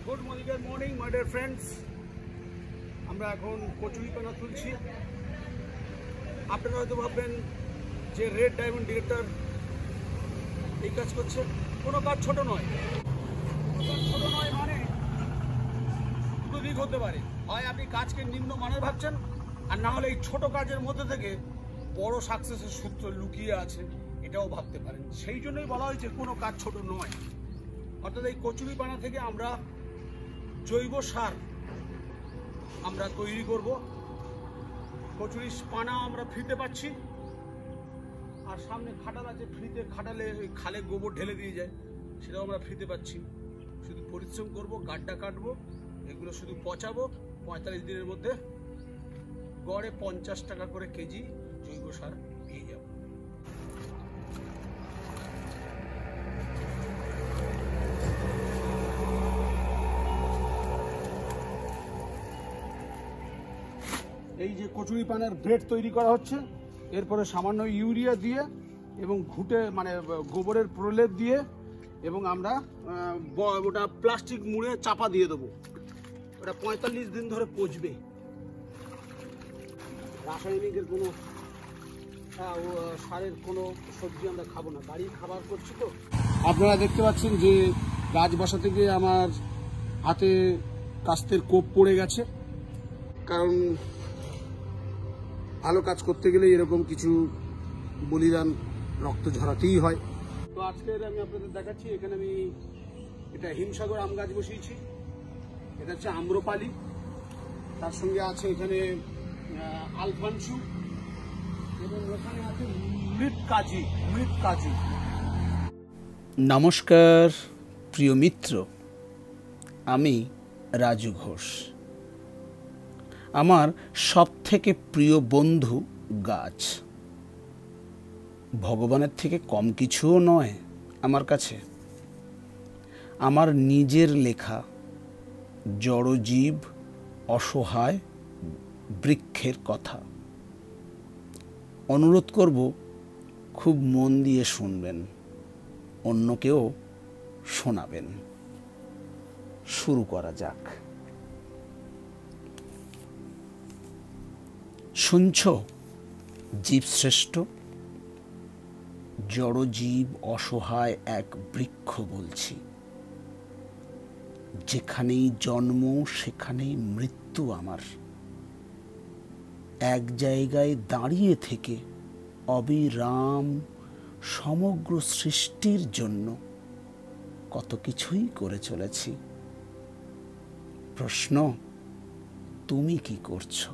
Good morning my dear friends. আমরা এখন কচুরিপানা তুলছি। আপনারা হয়তো ভাববেন যে রেড ডায়মন্ড ডিরেক্টর এই কাজ করছে। কোনো কাজ ছোট নয়, ছোট নয় মানে দুটো দিক হতে পারে। হয় আপনি কাজকে নিম্নমানের ভাবছেন, আর না হলে এই ছোট কাজের মধ্যে থেকে বড় সাকসেসের সূত্র লুকিয়ে আছে, এটাও ভাবতে পারেন। সেই জন্যই বলা হয়েছে কোনো কাজ ছোট নয়। অর্থাৎ এই কচুরিপানা থেকে আমরা জৈব সার আমরা তৈরি করব। কচুরি পানা আমরা ফ্রিতে পাচ্ছি, আর সামনে খাটাল আছে, ফ্রিতে খাটালে ওই খালে গোবর ঢেলে দিয়ে যায়, সেটাও আমরা ফ্রিতে পাচ্ছি। শুধু পরিশ্রম করব, গাড্ডা কাটবো, এগুলো শুধু পচাবো। 45 দিনের মধ্যে গড়ে 50 টাকা করে কেজি জৈব সার পেয়ে যাব। এই যে কচুরি পানার ব্রেড তৈরি করা হচ্ছে, এরপরে সামান্য ইউরিয়া দিয়ে এবং ঘুটে মানে গোবরের প্রলেপ দিয়ে এবং আমরা ওটা প্লাস্টিক মুড়ে চাপা দিয়ে দেবো। ওটা 45 দিন ধরে পচবে। রাসায়নিকের কোনো সারের কোনো সবজি আমরা খাবো না, বাড়ির খাবার করছি। তো আপনারা দেখতে পাচ্ছেন যে গাছ বসাতে গিয়ে আমার হাতে কাস্তের কোপ পড়ে গেছে, কারণ ভালো কাজ করতে গেলে এরকম কিছু বলিদান, রক্ত ঝরাতেই হয়। তো আজকে আমি আপনাদের দেখাচ্ছি, এখানে আমি এটা হিমসাগর আম গাছ বসিয়েছি। এটা হচ্ছে আম্রপালি, তার সঙ্গে আছে এখানে আলফানসু এবং এখানে আছে মৃৎকাজি। নমস্কার প্রিয় মিত্র, আমি রাজু ঘোষ। আমার সবথেকে প্রিয় বন্ধু গাছ। ভগবানের থেকে কম কিছুও নয় আমার কাছে। আমার নিজের লেখা জড়জীব, অসহায় বৃক্ষের কথা। অনুরোধ করব খুব মন দিয়ে শুনবেন, অন্যকেও শোনাবেন। শুরু করা যাক। শুনছ জীবশ্রেষ্ঠ? জড়জীব, অসহায় এক বৃক্ষ বলছি। যেখানেই জন্ম সেখানেই মৃত্যু আমার। এক জায়গায় দাঁড়িয়ে থেকে অবিরাম সমগ্র সৃষ্টির জন্য কত কিছুই করে চলেছি। প্রশ্ন, তুমি কি করছো?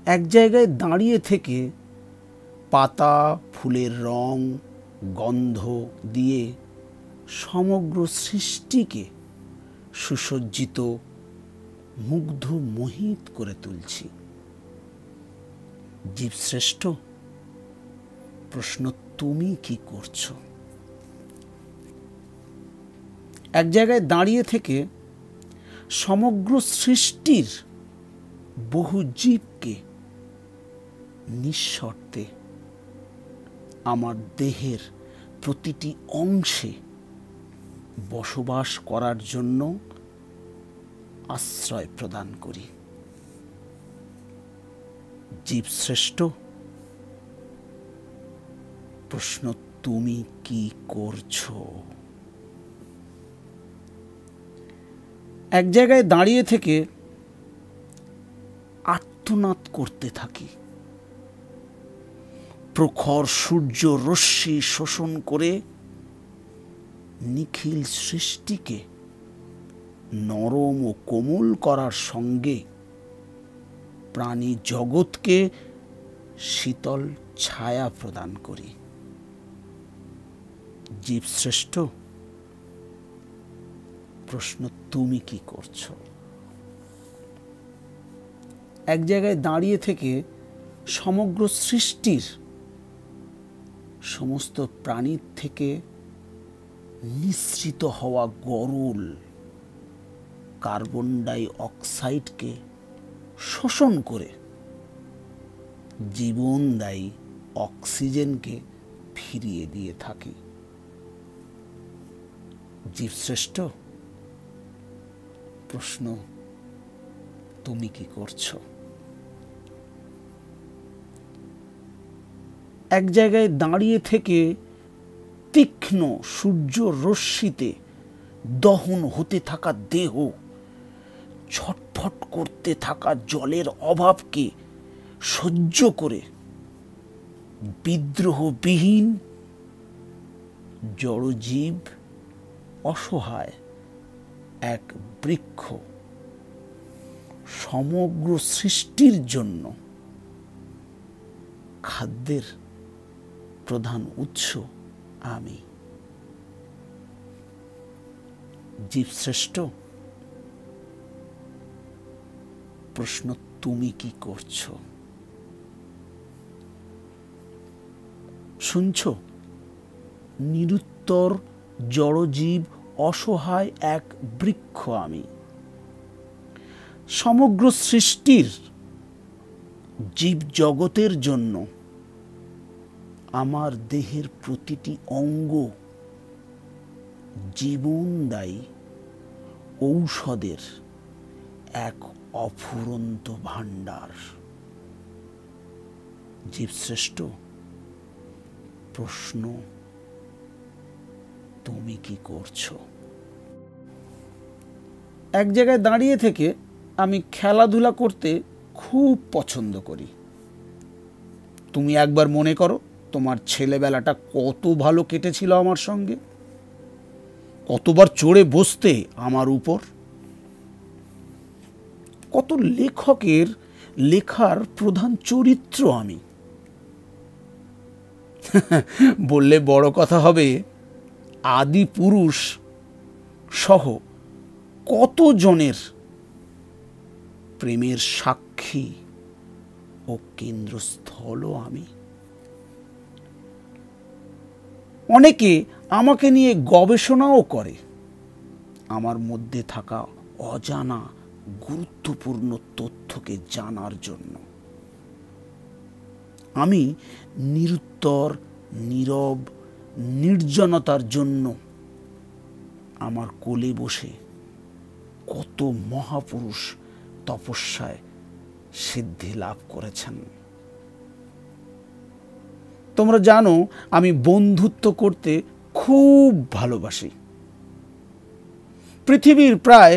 এক জায়গায় দাঁড়িয়ে থেকে পাতা, ফুলের রং, গন্ধ দিয়ে সমগ্র সৃষ্টিকে সুসজ্জিত, মুগ্ধ, মোহিত করে তুলছি। জীবশ্রেষ্ঠ, প্রশ্ন, তুমি কি করছো? এক জায়গায় দাঁড়িয়ে থেকে সমগ্র সৃষ্টির বহু জীবকে নিঃশর্তে আমার দেহের প্রতিটি অংশে বসবাস করার জন্য আশ্রয় প্রদান করি। জীবশ্রেষ্ঠ, প্রশ্ন, তুমি কি করছো? এক জায়গায় দাঁড়িয়ে থেকে আর্তনাদ করতে থাকি। প্রখর সূর্য রশ্মি শোষণ করে নিখিল সৃষ্টিকে নরম ও কোমল করার সঙ্গে প্রাণী জগৎকে শীতল ছায়া প্রদান করি। জীবশ্রেষ্ঠ, প্রশ্ন, তুমি কি করছো? এক জায়গায় দাঁড়িয়ে থেকে সমগ্র সৃষ্টির সমস্ত প্রাণীর থেকে নিঃসৃত হওয়া গরল কার্বন ডাই অক্সাইডকে শোষণ করে জীবনদায়ী অক্সিজেনকে ফিরিয়ে দিয়ে থাকি। জীবশ্রেষ্ঠ, প্রশ্ন তুমি কি করছো? এক জায়গায় দাঁড়িয়ে থেকে তীক্ষ্ণ সূর্য রশ্মিতে দহন হতে থাকা দেহ, ছটফট করতে থাকা জলের অভাবকে সহ্য করে বিদ্রোহবিহীন জড়জীব অসহায় এক বৃক্ষ, সমগ্র সৃষ্টির জন্য খাদ্যের প্রধান উৎস আমি। জীবশ্রেষ্ঠ, প্রশ্ন তুমি কি করছো? শুনছ? নিরুত্তর জড়জীব অসহায় এক বৃক্ষ আমি। সমগ্র সৃষ্টির জীব জগতের জন্য আমার দেহের প্রতিটি অঙ্গ জীবনদায়ী ঔষধের এক অফুরন্ত ভাণ্ডার। জীবশ্রেষ্ঠ, প্রশ্ন তুমি কি করছো? এক জায়গায় দাঁড়িয়ে থেকে আমি খেলাধুলা করতে খুব পছন্দ করি। তুমি একবার মনে করো তোমার ছেলেবেলাটা কত ভালো কেটেছিল আমার সঙ্গে, কতবার চড়ে বসতে আমার উপর, কত লেখকের লেখার প্রধান চরিত্র আমি। বললে বড় কথা হবে, আদি পুরুষ সহ কত জনের প্রেমের সাক্ষী ও কেন্দ্রস্থলও আমি। অনেকে আমাকে নিয়ে গবেষণাও করে আমার মধ্যে থাকা অজানা গুরুত্বপূর্ণ তথ্যকে জানার জন্য। আমি নিরুত্তর নীরব নির্জনতার জন্য আমার কোলে বসে কত মহাপুরুষ তপস্যায় সিদ্ধি লাভ করেছেন। তোমরা জানো আমি বন্ধুত্ব করতে খুব ভালোবাসি। পৃথিবীর প্রায়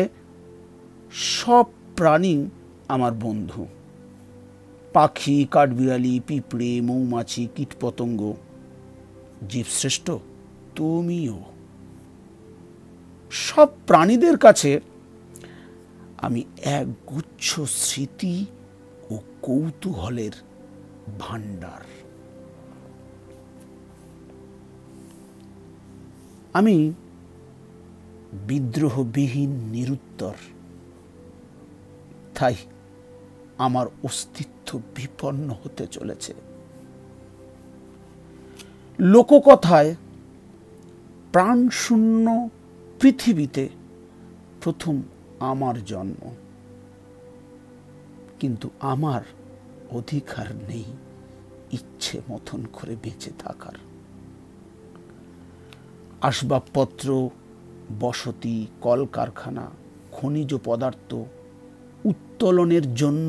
সব প্রাণী আমার বন্ধু। পাখি, কাঠবিড়ালি, পিঁপড়ে, মৌমাছি, কীটপতঙ্গ। জীবশ্রেষ্ঠ, তুমিও। সব প্রাণীদের কাছে আমি এক গুচ্ছ স্মৃতি ও কৌতূহলের ভাণ্ডার। আমি বিদ্রোহবিহীন নিরুত্তর, তাই আমার অস্তিত্ব বিপন্ন হতে চলেছে। লোককথায় প্রাণশূন্য পৃথিবীতে প্রথম আমার জন্ম, কিন্তু আমার অধিকার নেই ইচ্ছে মতন করে বেঁচে থাকার। আসবাবপত্র, বসতি, কলকারখানা, খনিজ পদার্থ উত্তোলনের জন্য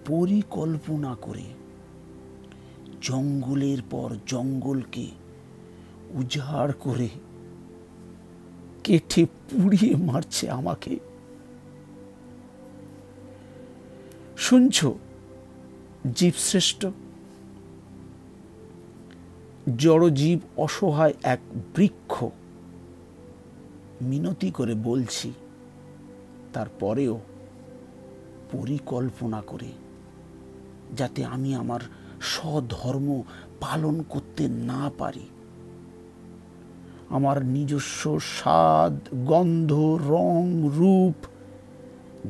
পরিকল্পনা করে জঙ্গলের পর জঙ্গলকে উজাড় করে কেটে পুড়িয়ে মারছে আমাকে। শুনছ জীবশ্রেষ্ঠ? জড়জীব অসহায় এক বৃক্ষ, মিনতি করে বলছি, তারপরেও পরিকল্পনা করে যাতে আমি আমার স্বধর্ম পালন করতে না পারি। আমার নিজস্ব স্বাদ, গন্ধ, রং, রূপ,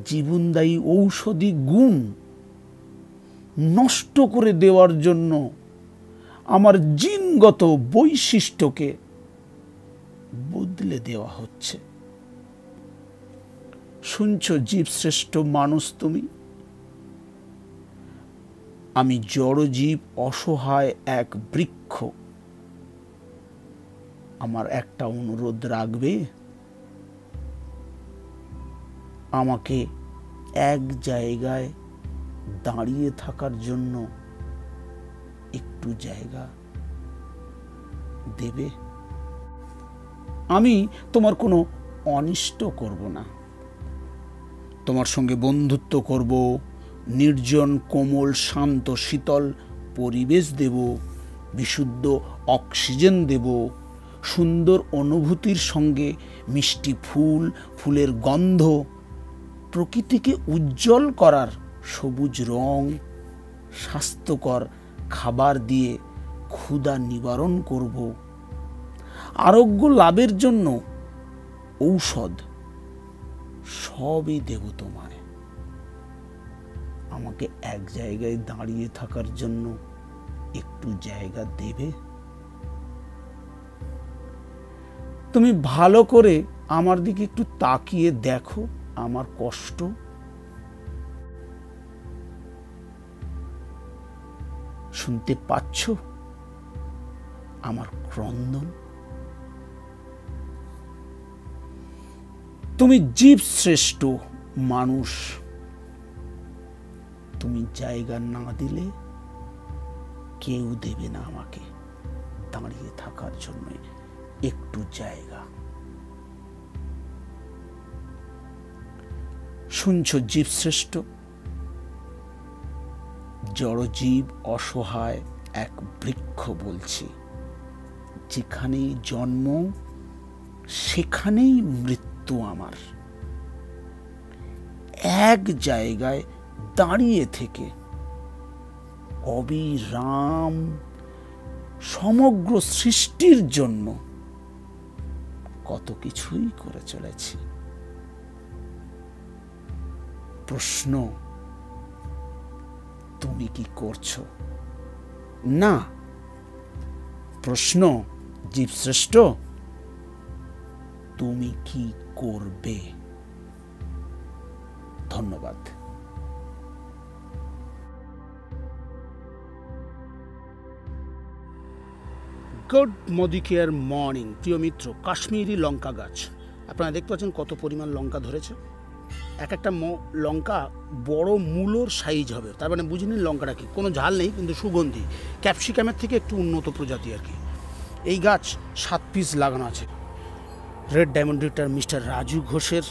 জীবনদায়ী ঔষধি গুণ নষ্ট করে দেওয়ার জন্য আমার জিনগত বৈশিষ্ট্যকে বদলে দেওয়া হচ্ছে। শুনছ জীবশ্রেষ্ঠ মানুষ তুমি? আমি জড়জীব অসহায় এক বৃক্ষ, আমার একটা অনুরোধ রাখবে? আমাকে এক জায়গায় দাঁড়িয়ে থাকার জন্য একটু জায়গা দেবে? আমি তোমার কোনো অনিষ্ট করব না, তোমার সঙ্গে বন্ধুত্ব করব, নির্জন কোমল শান্ত শীতল পরিবেশ দেব, বিশুদ্ধ অক্সিজেন দেব, সুন্দর অনুভূতির সঙ্গে মিষ্টি ফুল, ফুলের গন্ধ, প্রকৃতিকে উজ্জ্বল করার সবুজ রং, স্বাস্থ্যকর খাবার দিয়ে ক্ষুধা নিবারণ করব, আরোগ্য লাভের জন্য ঔষধ সবই দেব তোমায়। আমাকে এক জায়গায় দাঁড়িয়ে থাকার জন্য একটু জায়গা দেবে? তুমি ভালো করে আমার দিকে একটু তাকিয়ে দেখো আমার কষ্ট। শুনতে পাচ্ছ আমার ক্রন্দন? তুমি জীব শ্রেষ্ঠ মানুষ, তুমি জায়গা না দিলে কেউ দেবে না আমাকে দাঁড়িয়ে থাকার জন্য একটু জায়গা। শুনছ জীবশ্রেষ্ঠ? জড়জীব অসহায় এক বৃক্ষ বলছি, যেখানেই জন্ম সেখানেই মৃত্যু আমার। এক জায়গায় দাঁড়িয়ে থেকে অবিরাম সমগ্র সৃষ্টির জন্য কত কিছুই করে চলেছি। প্রশ্ন, তুমি কি করছো? না, প্রশ্ন জীবশ্রেষ্ঠ, তুমি কি করবে? ধন্যবাদ। Good Modi care morning. প্রিয় মিত্র, কাশ্মীরি লঙ্কা গাছ, আপনারা দেখতে পাচ্ছেন কত পরিমাণ লঙ্কা ধরেছে। এক একটা লঙ্কা বড় মূলোর সাইজ হবে, তার মানে বুঝে নিন লঙ্কাটা কি, কোনো ঝাল নেই কিন্তু সুগন্ধি, ক্যাপসিকামের থেকে একটু উন্নত প্রজাতি আর কি। এই গাছ 7 পিস লাগানো আছে। Red diamond director mister Raju ঘোষের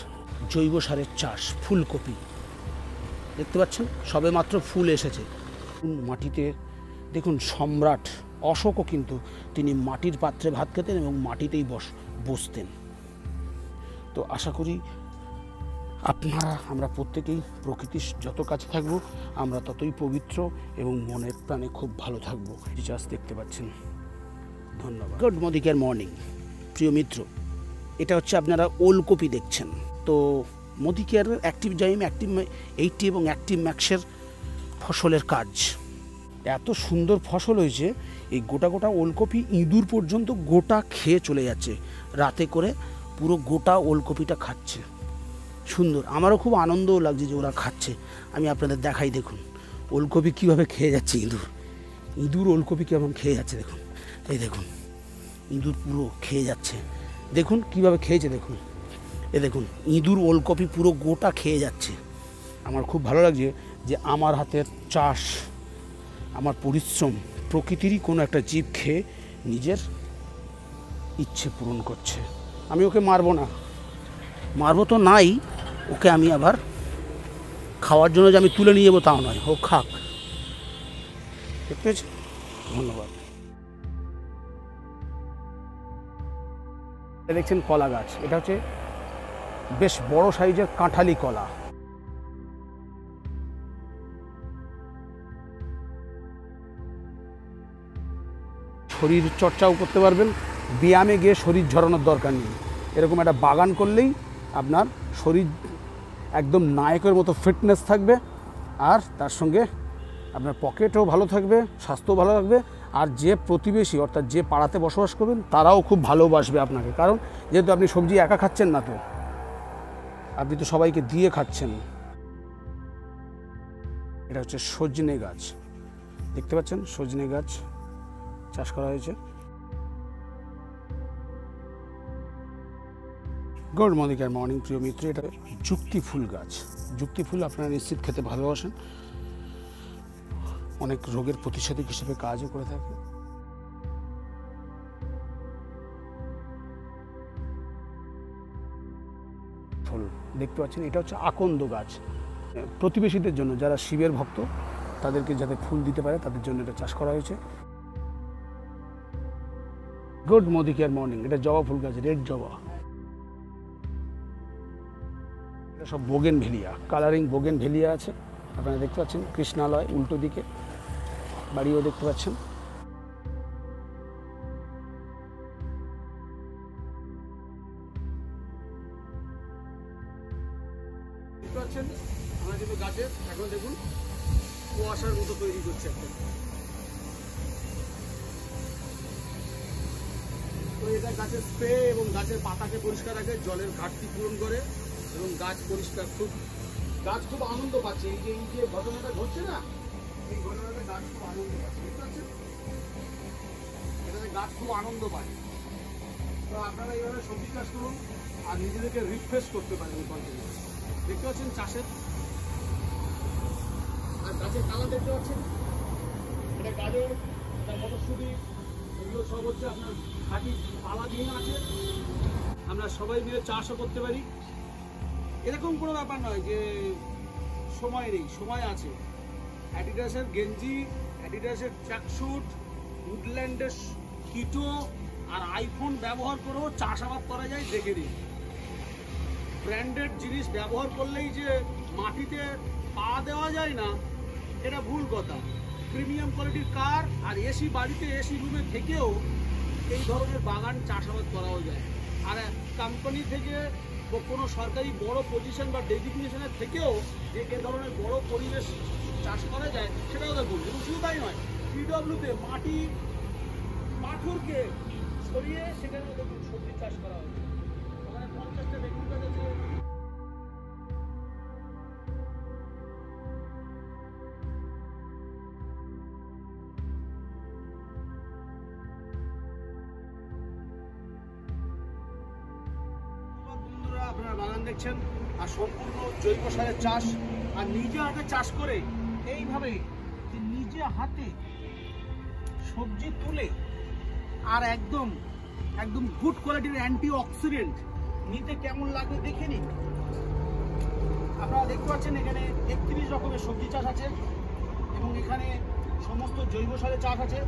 জৈব সারের চাষ। ফুলকপি দেখতে পাচ্ছেন, সবে মাত্র ফুল এসেছে। মাটিতে দেখুন সম্রাট অশোকও কিন্তু তিনি মাটির পাত্রে ভাত খেতেন এবং মাটিতেই বসতেন। তো আশা করি আমরা প্রত্যেকেই প্রকৃতির যত কাছে থাকবো আমরা ততই পবিত্র এবং মনের প্রাণে খুব ভালো থাকবো। চাষ দেখতে পাচ্ছেন। ধন্যবাদ। Good Modi care morning. প্রিয় মিত্র, এটা হচ্ছে আপনারা ওলকপি দেখছেন। তো মোদি কেয়ারের অ্যাক্টিভ জাইম, অ্যাক্টিভ 80 এবং অ্যাক্টিভ ম্যাক্সের ফসলের কাজ। এত সুন্দর ফসল হয়েছে, এই গোটা গোটা ওলকপি ইঁদুর পর্যন্ত গোটা খেয়ে চলে যাচ্ছে, রাতে করে পুরো গোটা ওলকপিটা খাচ্ছে। সুন্দর, আমারও খুব আনন্দও লাগছে যে ওরা খাচ্ছে। আমি আপনাদের দেখাই, দেখুন ওলকপি কীভাবে খেয়ে যাচ্ছে ইঁদুর ওলকপি কেমন খেয়ে যাচ্ছে দেখুন। এই দেখুন ইঁদুর পুরো খেয়ে যাচ্ছে, দেখুন কিভাবে খেয়েছে, দেখুন দেখুন ইঁদুর ওলকপি পুরো গোটা খেয়ে যাচ্ছে। আমার খুব ভালো লাগছে যে আমার হাতের চাষ, আমার পরিশ্রম প্রকৃতিরই কোনো একটা জীব খেয়ে নিজের ইচ্ছে পূরণ করছে। আমি ওকে মারবো তো নাই, ওকে আমি আবার খাওয়ার জন্য যে আমি তুলে নিয়ে যাবো তাও নয়, ও খাক। ঠিক আছে, ধন্যবাদ। দেখছেন কলা গাছ, এটা হচ্ছে বেশ বড় সাইজের কাঁঠালি কলা। শরীর চর্চাও করতে পারবেন, ব্যায়ামে গিয়ে শরীর ঝরানোর দরকার নেই। এরকম একটা বাগান করলেই আপনার শরীর একদম নায়কের মতো ফিটনেস থাকবে, আর তার সঙ্গে আপনার পকেটও ভালো থাকবে, স্বাস্থ্যও ভালো থাকবে। আর যে প্রতিবেশী অর্থাৎ যে পাড়াতে বসবাস করবেন তারাও খুব ভালোবাসবে আপনাকে, কারণ যেহেতু আপনি সবজি একা খাচ্ছেন না, তো আপনি তো সবাইকে দিয়ে খাচ্ছেন। এটা হচ্ছে সজনে গাছ, দেখতে পাচ্ছেন সজনে গাছ চাষ করা হয়েছে। গুড মর্নিং আর মর্নিং প্রিয় মিত্র, এটা যুক্তি ফুল গাছ। যুক্তি ফুল আপনারা নিশ্চিত খেতে ভালোবাসেন, অনেক রোগের প্রতিষেধক হিসেবে কাজও করে থাকে। ফুল দেখতে পাচ্ছেন, এটা হচ্ছে আকন্দ গাছ। প্রতিবেশীদের জন্য, যারা শিবের ভক্ত তাদেরকে যাতে ফুল দিতে পারে তাদের জন্য এটা চাষ করা হয়েছে। গুড মর্নিং আর মর্নিং, এটা জবা ফুল গাছ, রেড জবা। এটা সব বোগেনভেলিয়া, কালারিং বোগেনভেলিয়া আছে। আপনারা দেখতে পাচ্ছেন কৃষ্ণালয় উল্টো দিকে, বাড়িও দেখতে পাচ্ছেন। দেখতে পাচ্ছেন আমরা কিন্তু গাছের এখন দেখুন কুয়াশার মতো তৈরি করছে একটা। তো এটা গাছের স্প্রে এবং গাছের পাতাকে পরিষ্কার রাখে, জলের ঘাটতি পূরণ করে এবং গাছ পরিষ্কার, গাছ খুব আনন্দ পাচ্ছে। এই যে ঘটনাটা ঘটছে না, এই ঘটনাটা গাছ খুব আনন্দ পাচ্ছে, বুঝতে পারছেন? এটাতে গাছ খুব আনন্দ পায়। তো আপনারা এইভাবে সবজি চাষ করুন আর নিজেদেরকে রিফ্রেশ করতে পারেন। দেখতে পাচ্ছেন চাষের আর গাছের কালার দেখতে পাচ্ছেন, এটা গাজর, এটা মটরশুঁটি, এগুলো সব হচ্ছে আপনার খাঁটি পালা দিয়ে আছে। আমরা সবাই মিলে চাষও করতে পারি, এরকম কোনো ব্যাপার নয় যে সময় নেই, সময় আছে। অ্যাডিডাসের গেঞ্জি, অ্যাডিডাসের ট্র্যাকস্যুট, উডল্যান্ডের কিটো আর আইফোন ব্যবহার করেও চাষাবাদ করা যায়, দেখে নিন। ব্র্যান্ডেড জিনিস ব্যবহার করলেই যে মাটিতে পা দেওয়া যায় না, এটা ভুল কথা। প্রিমিয়াম কোয়ালিটির কার আর এসি বাড়িতে, এসি রুমে থেকেও এই ধরনের বাগান চাষাবাদ করাও যায়। আর কোম্পানি থেকে কোনো সরকারি বড় পজিশন বা ডেজিগনেশনের থেকেও যে এ ধরনের বড় পরিবেশ চাষ করা যায় সেটাও দেখুন। এবং শুধু তাই নয়, পিডব্লিউতে মাটি পাথরকে সরিয়ে সেখানেও দেখুন সবজি চাষ করা হয়েছে। ওখানে 50টা বেগুন গাছ আছে। আপনারা বাগান দেখছেন আর সম্পূর্ণ জৈব সারের চাষ, আর নিজে হাতে চাষ করে এইভাবে যে নিজে হাতে সবজি তুলে আর একদম একদম গুড কোয়ালিটির অ্যান্টি অক্সিডেন্ট নিতে কেমন লাগবে দেখে নিন। আপনারা দেখতে পাচ্ছেন এখানে 31 রকমের সবজি চাষ আছে এবং এখানে সমস্ত জৈব সারের চাষ আছে।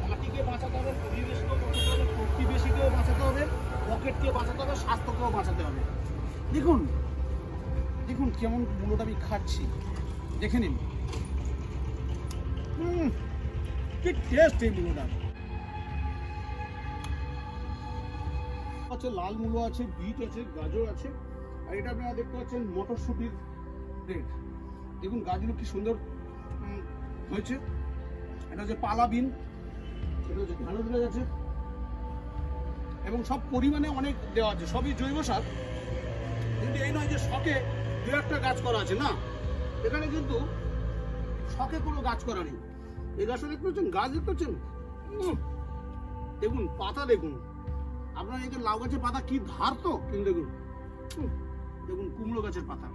মাটিকে বাঁচাতে হবে, পরিবেশকেও বাঁচাতে হবে, প্রতিবেশীকেও বাঁচাতে হবে, পকেটকে বাঁচাতে হবে, স্বাস্থ্যকেও বাঁচাতে হবে। দেখুন দেখুন কেমন মূলোটা আমি খাচ্ছি, দেখে নিন কি টেস্ট এই মূলোটা। আছে লাল মূলো আছে, বিট আছে, গাজর আছে, আর এটা আপনারা দেখতে পাচ্ছেন মটরশুঁটির রেড। দেখুন গাছগুলো কি সুন্দর হয়েছে। এটা হচ্ছে পালা বিন, এটা হচ্ছে ঢালুর গাছ আছে এবং সব পরিমাণে অনেক দেওয়া আছে, সবই জৈব সার। কিন্তু এই নয় যে শখে দু একটা গাছ করা আছে, না, এখানে কিন্তু শখে কোনো গাছ করা নেই। এই গাছটা দেখতে পাচ্ছেন, গাছ দেখতে পাচ্ছেন, দেখুন পাতা দেখুন। আপনার এই যে লাউ গাছের পাতা কি ধার, তো কিন্তু দেখুন দেখুন কুমড়ো গাছের পাতা,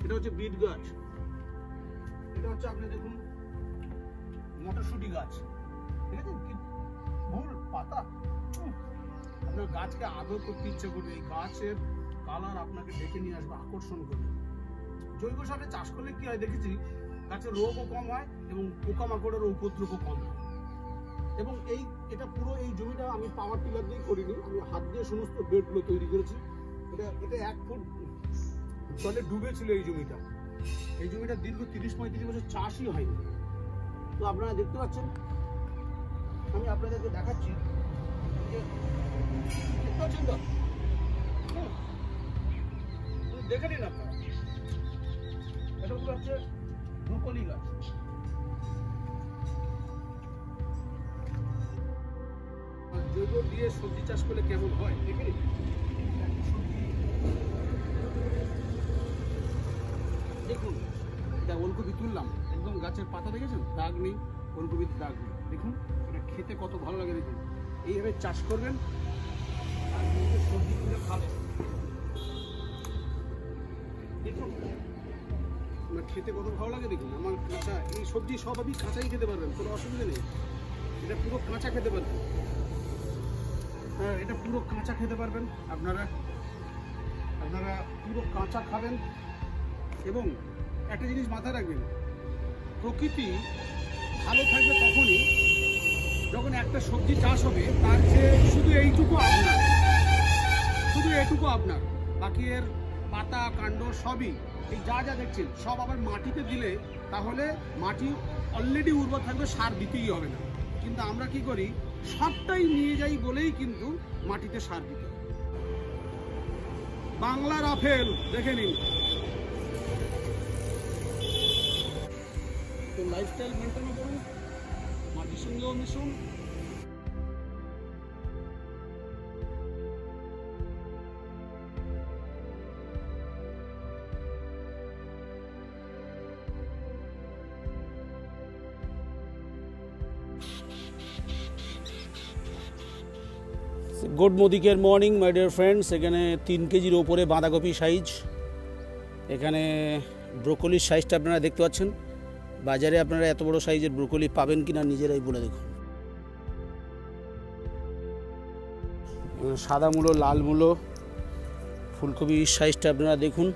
এটা হচ্ছে বিট গাছ, এটা হচ্ছে আপনি দেখুন মটরশুঁটি গাছ, ঠিক আছে, কি ভুল পাতা। আপনার গাছকে আদর করতে ইচ্ছে করবে, এই গাছের কালার আপনাকে ডেকে নিয়ে আসবে, আকর্ষণ করবে। জৈব সারে চাষ করলে কি হয় দেখেছি, গাছের রোগও কম হয় এবং পোকামাকড়ের উপদ্রবও কম হয়। এবং এটা পুরো এই জমিটা আমি পাওয়ার টিলার দিয়ে করিনি, আমি হাত দিয়ে সমস্ত বেডগুলো তৈরি করেছি। এটা 1 ফুট জলে ডুবে ছিল এই জমিটা। এই জমিটা দীর্ঘ 30-35 বছর চাষই হয়নি। তো আপনারা দেখতে পাচ্ছেন, আমি আপনাদেরকে দেখাচ্ছি, দেখতে পাচ্ছেন তো, দেখে নিন আপনারা। এটা হচ্ছে ব্রোকলি গাছ। জৈব দিয়ে সবজি চাষ করলে কেমন হয় দেখে নিন। দেখুন এটা ওলকপি তুললাম, একদম গাছের পাতা দেখেছেন, দাগ নেই, ওলকপির দাগ নেই। দেখুন এটা খেতে কত ভালো লাগে। দেখুন এইভাবে চাষ করবেন আর সবজি তুলে খাবেন। দেখুন আমার খেতে কত ভালো লাগে দেখুন। আমার কাঁচা এই সবজি সব আপনি কাঁচাই খেতে পারবেন, কোনো অসুবিধা নেই। এটা পুরো কাঁচা খেতে পারবেন, হ্যাঁ এটা পুরো কাঁচা খেতে পারবেন আপনারা পুরো কাঁচা খাবেন। এবং একটা জিনিস মাথায় রাখবেন, প্রকৃতি ভালো থাকবে তখনই যখন একটা সবজি চাষ হবে তার যে শুধু এইটুকু আপনার, বাকি এর পাতা কাণ্ড সবই এই যা দেখছেন সব আবার মাটিতে দিলে তাহলে মাটি অলরেডি উর্বর থাকবে, সার দিতেই হবে না। কিন্তু আমরা কি করি, সবটাই নিয়ে যাই বলেই কিন্তু মাটিতে সার দিতে হবে। বাংলার আপেল দেখে নিন। তো লাইফস্টাইল মেনটেন করুন, মাটির সঙ্গেও মিশুন। Good Modicare morning my dear friends. এখানে 3 কেজির ওপরে বাঁধাকপি সাইজ, এখানে ব্রোকলির সাইজটা আপনারা দেখতে পাচ্ছেন। বাজারে আপনারা এত বড় সাইজের ব্রোকলি পাবেন কিনা নিজেরাই বলে দেখুন। সাদা মূলো, লাল মূলো, ফুলকপির সাইজটা আপনারা দেখুন।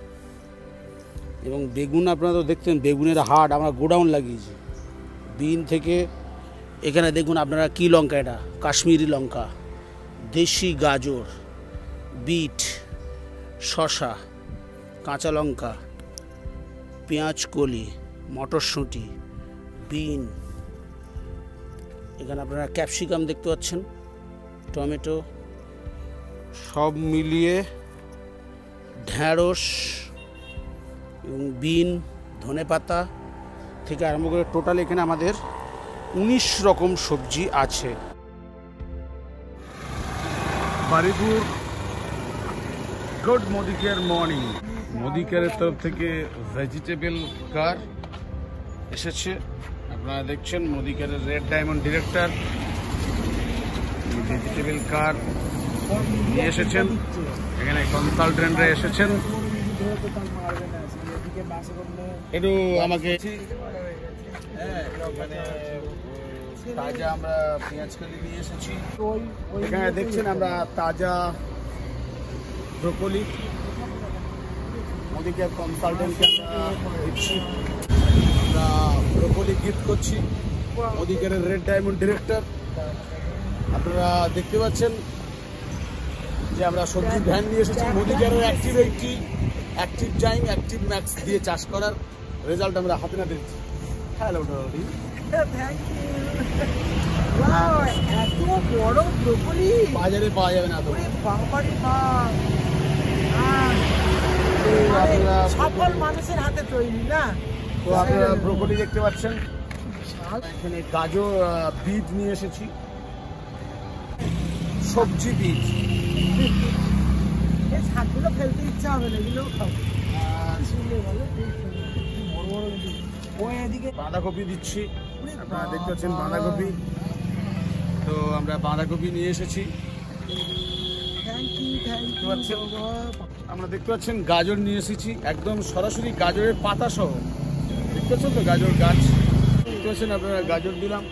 এবং বেগুন আপনারা তো দেখতেন, বেগুনের হাট আমরা গোডাউন লাগিয়েছি। বিন থেকে এখানে দেখুন আপনারা কি লঙ্কা, এটা কাশ্মীরি লঙ্কা, দেশি গাজর, বিট, শসা, কাঁচা লঙ্কা, পেঁয়াজ কলি, মটরশুঁটি, বিন, এখানে আপনারা ক্যাপসিকাম দেখতে পাচ্ছেন, টমেটো, সব মিলিয়ে ঢ্যাঁড়স এবং বিন, ধনেপাতা থেকে আরম্ভ করে টোটাল এখানে আমাদের 19 রকম সবজি আছে। Baripur good Modicare morning. মোদিকেয়ারের তরফ থেকে ভেজিটেবল কার এসেছে, আপনারা দেখছেন মোদিকেয়ারের red diamond director vegetable car নিয়ে এসেছেন। এখানে কনসালটেন্টরা এসেছেন। একটু আমাকে তাজা আমরা পেঁয়াজ কলি নিয়ে এসেছি। এখানে দেখছেন আমরা তাজা ব্রোকলি মোদিকেয়ার কনসালটেন্টকে আমরা দিচ্ছি। আমরা ব্রোকলি গিফট করছি মোদিকেয়ারের রেড ডায়মন্ড ডিরেক্টর। আপনারা দেখতে পাচ্ছেন যে আমরা সবজি ভ্যান নিয়ে এসেছি। মোদিকেয়ারের অ্যাক্টিভ জাইম, অ্যাক্টিভ ম্যাক্স দিয়ে চাষ করার রেজাল্ট আমরা হাতে না দিচ্ছি। হ্যালো ডলি, এত বড় ব্রোকলি বাজারে পাওয়া যাবে না তো। সফল মানুষের হাতে তৈরি না। তো আপনারা ব্রোকলি দেখতে পাচ্ছেন। এখানে গাজর, বীজ নিয়ে এসেছি, সবজি বীজ। এই শাকগুলো ফেলতে ইচ্ছা হবে না, এগুলো খাবো। বাঁধাকপি দিচ্ছি, আপনারা দেখতে পাচ্ছেন বাঁধাকপি। তো আমরা বাঁধাকপি নিয়ে এসেছি। আমরা দেখতে পাচ্ছেন গাজর নিয়ে এসেছি, একদম সরাসরি গাজরের পাতা সহ। দেখতে পাচ্ছেন তো গাজর গাছ, দেখতে পাচ্ছেন আপনারা গাজর দিলাম।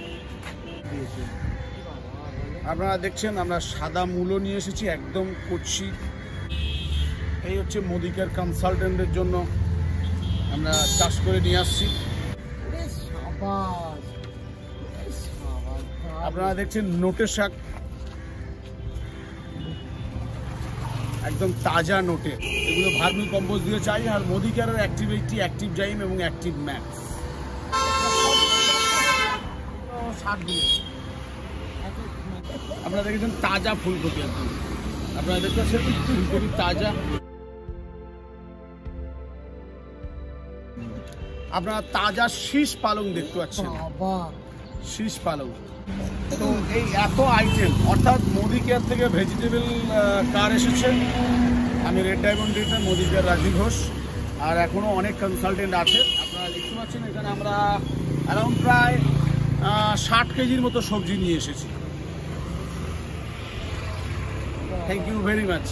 আপনারা দেখছেন আমরা সাদা মূলো নিয়ে এসেছি, একদম কচি। এই হচ্ছে মোদিকেয়ার কনসালটেন্টের জন্য আমরা চাষ করে নিয়ে আসছি। আপনারা দেখছেন নোটে শাক, একদম তাজা নোটে। এগুলো ভার্মি কম্পোস্ট দিয়ে চাই। আর মোদিকেয়ারের অ্যাক্টিভ 80, অ্যাক্টিভ জাইম এবং অ্যাক্টিভ ম্যাক্স। আপনারা দেখেছেন তাজা ফুলকপি, আপনারা দেখতে পাচ্ছেন ফুলকপি তাজা। আপনারা তাজা শীষ পালং দেখতে পাচ্ছেন, শীষ পালং। তো এই এত আইটেম, অর্থাৎ মোদিকেয়ার থেকে ভেজিটেবল কার এসেছে। আমি red diamond director Modicare Rajib Ghosh. আর এখনও অনেক কনসালটেন্ট আছে। আপনারা দেখতে পাচ্ছেন এখানে আমরা অ্যারাউন্ড প্রায় 60 কেজির মতো সবজি নিয়ে এসেছি। Thank you very much.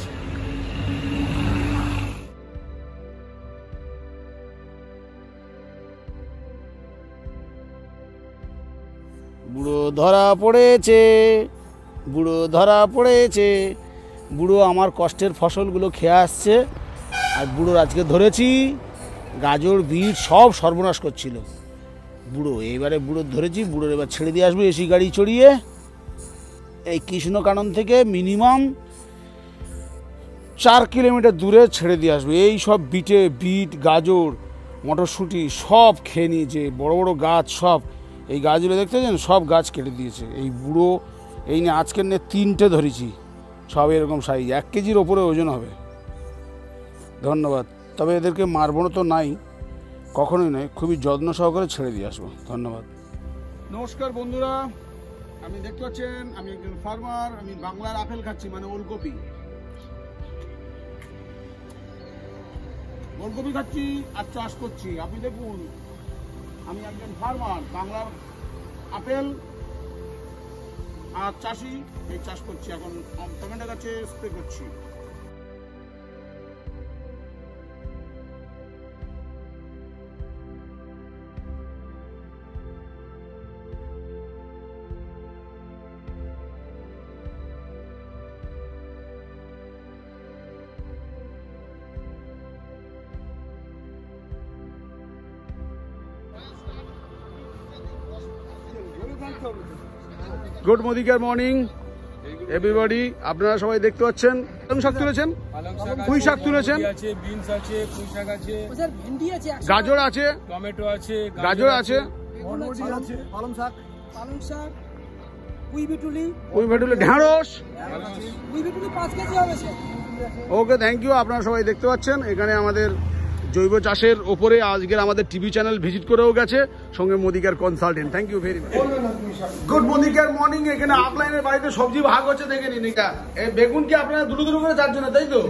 বুড়ো ধরা পড়েছে, বুড়ো ধরা পড়েছে। বুড়ো আমার কষ্টের ফসলগুলো খেয়ে আসছে, আর বুড়োর আজকে ধরেছি গাজর বিট সব সর্বনাশ করছিল। বুড়ো এইবারে বুড়োর ধরেছি, বুড়োর এবার ছেড়ে দিয়ে আসবো এসি গাড়ি চড়িয়ে এই কৃষ্ণকানন থেকে মিনিমাম 4 কিলোমিটার দূরে ছেড়ে দিয়ে আসবো। এই সব বিট গাজর মটরশুঁটি সব খেয়ে নিয়েছে, বড় বড় গাছ সব। এই গাছগুলো দেখতে পাচ্ছেন, সব গাছ কেটে দিয়েছে এই বুড়ো। এই নিয়ে আজকের নিয়ে 3টে ধরেছি, সব এরকম সাইজ, 1 কেজির ওপরে ওজন হবে। ধন্যবাদ। তবে এদেরকে মারবো তো নাই, কখনোই নয়, খুবই যত্ন সহকারে ছেড়ে দিয়ে আসবো। ধন্যবাদ। নমস্কার বন্ধুরা, আমি দেখতে পাচ্ছেন আমি একজন ফার্মার। আমি বাংলার আপেল খাচ্ছি, মানে ওলকপি। ওলকপি খাচ্ছি আর চাষ করছি। আপনি দেখুন, আমি একজন ফার্মার, বাংলার আপেল আর চাষি, এই চাষ করছি। এখন টমেটো গাছে স্প্রে করছি। Good morning everybody. আপনারা সবাই দেখতে পাচ্ছেন পালং শাক তুলেছেন, পুঁই শাক তুলেছেন, গাজর আছে, টমেটো আছে, গাজর আছে, পালং শাক, পুঁই ভেটুলি, ঢেঁড়স। 5 কেজি হবে স্যার। Okay, thank you. আপনারা সবাই দেখতে পাচ্ছেন এখানে আমাদের জৈব চাষের ওপরে আজকের আমাদের টিভি চ্যানেল ভিজিট করেও গেছে, সঙ্গে Modicare consultant. Thank you very much. Good Modicare morning. এখানে আপলাইনের বাড়িতে সবজি ভাগ হচ্ছে, দেখে নিন। এটা বেগুন কি আপনারা দুটো দুটো করে চারজন, তাই তো?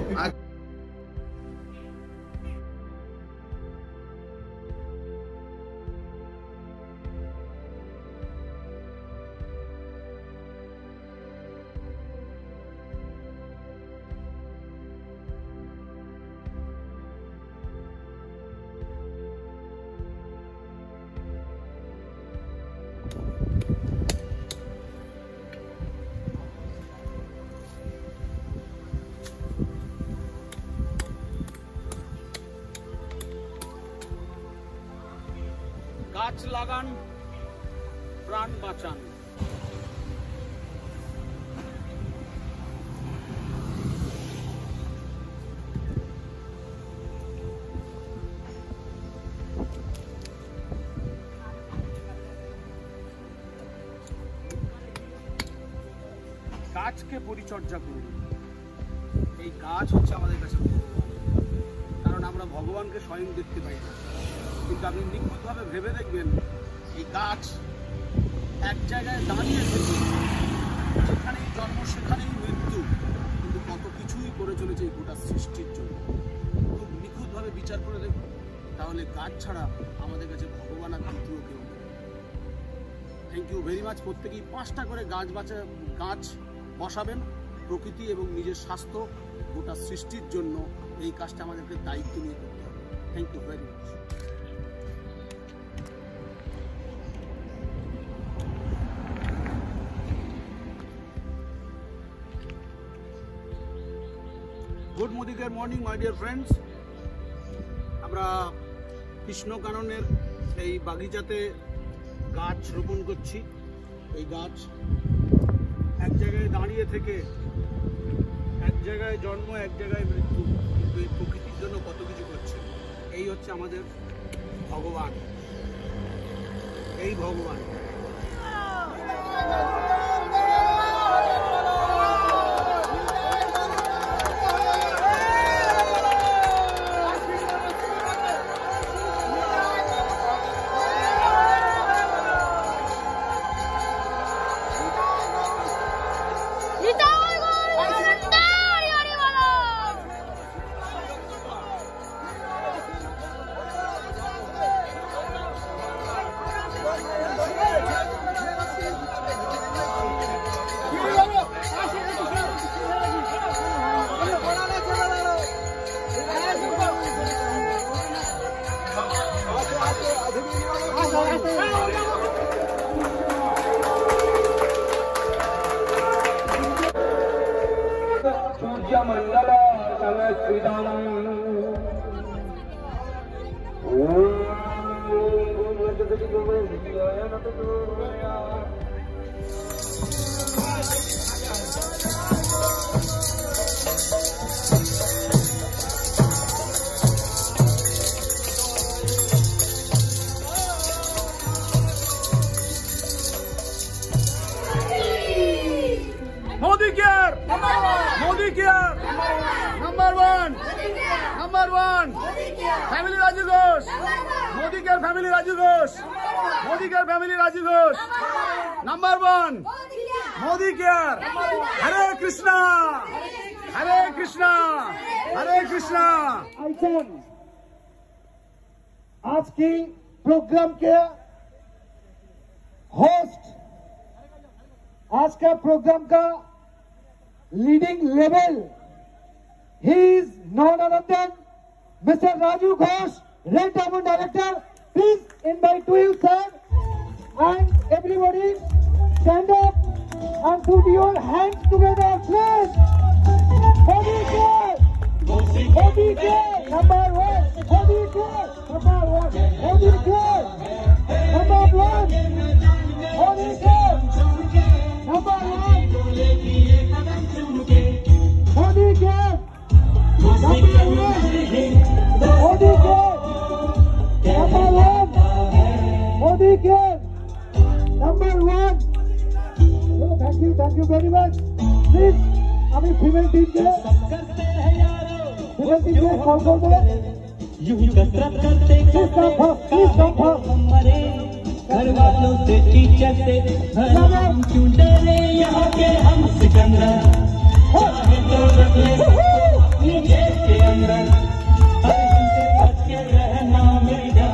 গাছ লাগান, প্রাণ বাঁচান। গাছকে পরিচর্যা করুন। এই গাছ হচ্ছে আমাদের কাছে ভগবান, কারণ আমরা ভগবানকে স্বয়ং দেখতে পাই না, কিন্তু আপনি নিখুঁতভাবে ভেবে দেখবেন এই গাছ এক জায়গায় দাঁড়িয়ে থেকে, যেখানেই জন্ম সেখানেই মৃত্যু, কিন্তু কত কিছুই করে চলেছে এই গোটা সৃষ্টির জন্য। খুব নিখুঁতভাবে বিচার করে দেখুন, তাহলে গাছ ছাড়া আমাদের কাছে ভগবান আর দ্বিতীয় কেউ নেই। Thank you very much. প্রত্যেকেই 5টা করে গাছ বসাবেন। প্রকৃতি এবং নিজের স্বাস্থ্য, গোটা সৃষ্টির জন্য এই কাজটা আমাদেরকে দায়িত্ব নিয়ে করতে হবে। Thank you very much. Good morning my dear friends. আমরা কৃষ্ণকাননের এই বাগিচাতে গাছ রোপণ করছি। এই গাছ এক জায়গায় দাঁড়িয়ে থেকে, এক জায়গায় জন্ম এক জায়গায় মৃত্যু, কিন্তু এই প্রকৃতির জন্য কত কিছু করছে। এই হচ্ছে আমাদের ভগবান, এই ভগবান। Modicare number one family Raju Ghosh Modicare family Raju Ghosh number one Modicare Hare Krishna आज की प्रोग्राम के होस्ट, आज का प्रोग्राम का leading level, he is none other than mister Raju Ghosh, red diamond director. Please invite to you, sir, and everybody stand up and put your hands together, please. Moदी Care, number one. Moदी Care, number one. Moदी Care, number one. Moदी Care, number one. Moदी Care, number one. Moदी Care. Number one, Moदी Care, number one. Thank you very much. Please, अभी female team के call कर दो. Please come first. हमारे घर वालों से, teacher से, हम क्यों डरे यहाँ के हम सिकंदर. अपनी जेब के अंदर रहना मेरा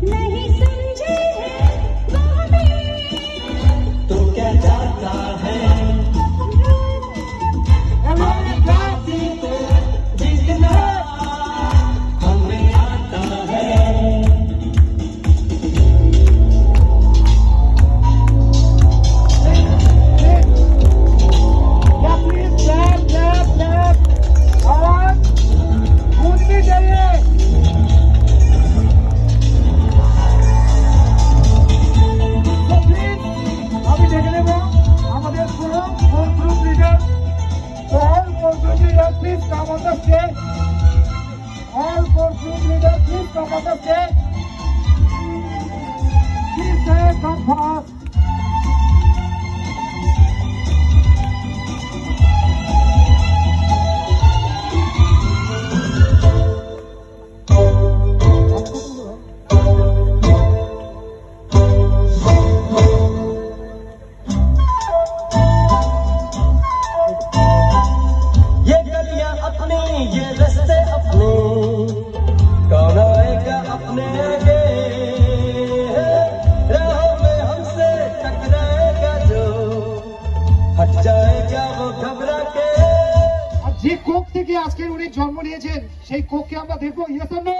नहीं समझे तो क्या जाता है हमारे जाति को जितना हमें आता है. क्या प्लीज clap और पूछनी चाहिए. तो प्लीज अभी देखने को हमारे group leader, all core group leader please come on the stage. All core group leader please come on the stage. Please come fast. যে কোক থেকে আজকে উনি জন্ম নিয়েছেন সেই কোককে আমরা দেখবো. Yes or no?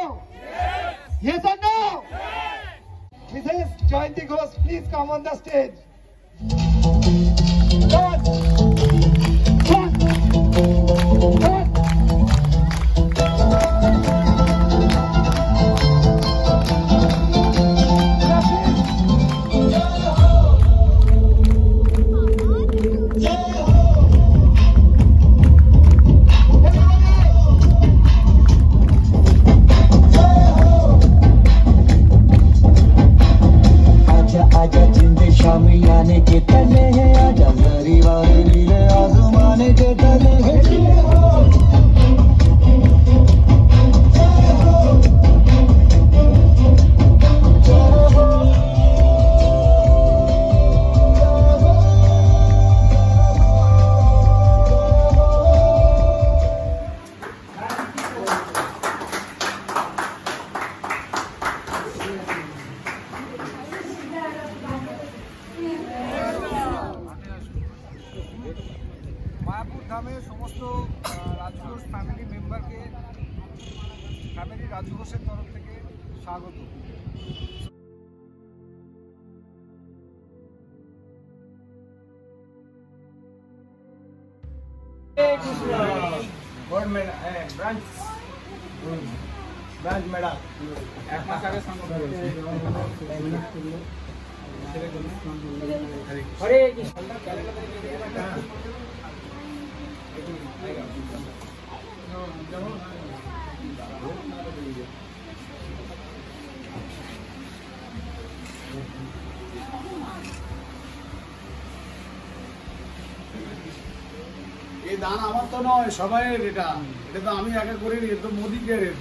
Yes or no? Mrs Jayanti Ghosh, please come on the stage. आजा जिंदे शामी आने के तले है, आजा जरी वाले नीले आसमाने के तले है. মায়াপুর ধামে সমস্ত রাজু ঘোষ ফ্যামিলি মেম্বারকে ফ্যামিলি রাজু ঘোষের তরফ থেকে স্বাগত. ব্রাঞ্চ ম্যাডাম এক মাস আগে হরে কৃষ্ণ. দান আমার তো নয়, সবাই এটা, এটা তো আমি একা করিনি, এটা তো মোদিকে রেট।